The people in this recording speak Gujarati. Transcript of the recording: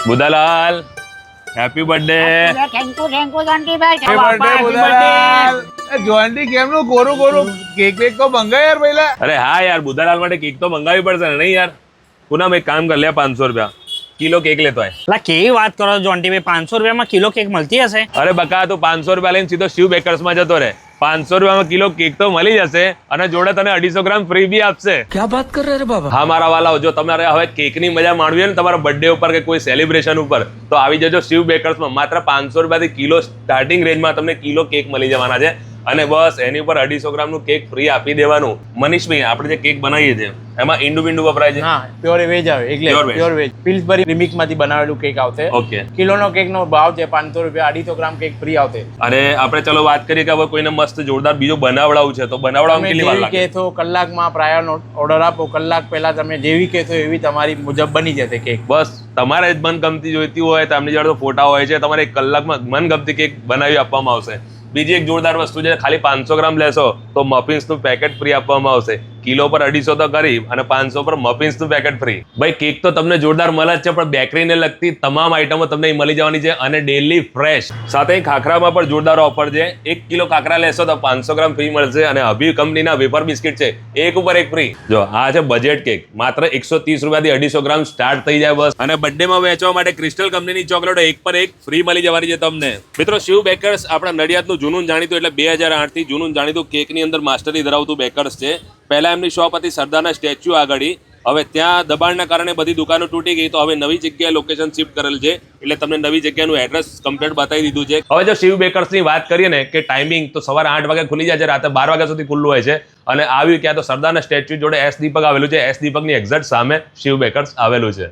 Budhalal happy birthday. Thank you જોન્ટીભાઈ. Happy birthday Budhalal. જોન્ટી કેમનું કોરું કોરું કેક વેક તો મંગાય યાર પહેલા. અરે હા યાર, બુધાલાલ માટે કેક તો મંગાવવી પડશે ને, નહીં યાર? પૂનમ એક કામ કર, લે 500 રૂપિયા કિલો કેક લેતો હોય. લા કેવી વાત કરો જોન્ટીભાઈ, 500 રૂપિયામાં કિલો કેક મળતી હશે? અરે બકા, તું 500 રૂપિયા લઈને સીધો શિવ બેકર્સમાં જતો રહે. 500 રૂપિયામાં કિલો કેક તો મળી જશે અને જોડે તને 250 ગ્રામ ફ્રી બી આપશે. क्या बात कर रहे रे बाबा? હા મારા વાલાઓ, જો તમારે હવે કેકની મજા માણવી હોય ને તમારા બર્થડે ઉપર કે કોઈ સેલિબ્રેશન ઉપર, તો આવી જજો શિવ બેકર્સમાં. માત્ર 500 રૂપિયાથી કિલો સ્ટાર્ટિંગ રેન્જમાં તમને કિલો કેક મળી જવાના છે અને બસ એની ઉપર 250 ગ્રામનું કેક ફ્રી આપી દેવાનું. મનીષભાઈ, આપણે જે કેક બનાવીએ છીએ એમાં ઈંડુ બિંડુ વપરાય છે? હા, પ્યોર વેજ આવે, એટલે Pure veg. Pure veg Pillsbury premix માંથી બનાવેલું કેક આવશે. ઓકે. કિલોનો કેક નો ભાવ છે 500 રૂપિયા. 250 ગ્રામ કેક ફ્રી આવશે. અને આપણે ચલો વાત કરીએ કે હવે કોઈને મસ્ત જોરદાર બીજું બનાવડાવું છે તો બનાવડાવવામાં તમે કેટલી વાર જેવી લાગે? કહેશો કલાકમાં પ્રાયર ઓર્ડર આપો, કલાક પહેલા તમે જેવી કહેશો એવી તમારી મુજબ બની જશે કેક. બસ તમારે જ મનગમતી જોઈતી હોય તો એમની જોડે તો ફોટા હોય છે, તમારે 1 કલાકમાં મનગમતી કેક બનાવી આપવામાં આવશે. બીજી એક જોરદાર વસ્તુ છે, ખાલી 500 ગ્રામ લેશો તો મફિન્સનું પેકેટ ફ્રી આપવામાં આવશે. કિલો પર 250 તો કરી અને 500 પર મફિન્સનું પેકેટ ફ્રી. ભાઈ કેક તો તમને જોરદાર મળે જ છે, પણ બેકરીને લગતી તમામ આઈટમો તમને અહીં મળી જવાની છે અને ડેલી ફ્રેશ. સાથે ખાખરામાં પણ જોરદાર ઓફર છે. 1 કિલો ખાખરા લેશો તો 500 ગ્રામ ફ્રી મળશે અને અભી કંપનીના વેફર બિસ્કિટ છે, એક ઉપર એક ફ્રી. જો આ છે બજેટ કેક, માત્ર 130 રૂપિયાથી 250 ગ્રામ સ્ટાર્ટ થઈ જાય બસ. અને બર્થડેમાં વેચવા માટે ક્રિસ્ટલ કંપનીની ચોકલેટો એક પર એક ફ્રી મળી જવાની છે તમને. મિત્રો, શિવ બેકર્સ આપણા નડિયાદનું જૂનું જાણીતું, એટલે 2008 થી જૂનું જાણીતું કેકની અંદર માસ્ટરી ધરાવતું બેકર્સ છે. પહેલા એમની શોપ હતી સરદારના સ્ટેચ્યુ આગળ. હવે ત્યાં દબાણના કારણે બધી દુકાનો તૂટી ગઈ તો હવે નવી જગ્યાએ લોકેશન શિફ્ટ કરેલ છે, એટલે તમને નવી જગ્યાનું એડ્રેસ કમ્પ્લીટ બતાવી દીધું છે. હવે જો શિવ બેકર્સની વાત કરીએ ને કે ટાઈમિંગ, તો સવારે 8 વાગે ખુલી જાય છે, રાતે 12 વાગ્યા સુધી ખુલ્લું હોય છે. અને આવ્યું ક્યાં તો સરદારના સ્ટેચ્યુ જોડે એસ દીપક આવેલું છે. એસ દીપકની એક્ઝેક્ટ સામે શિવ બેકર્સ આવેલું છે.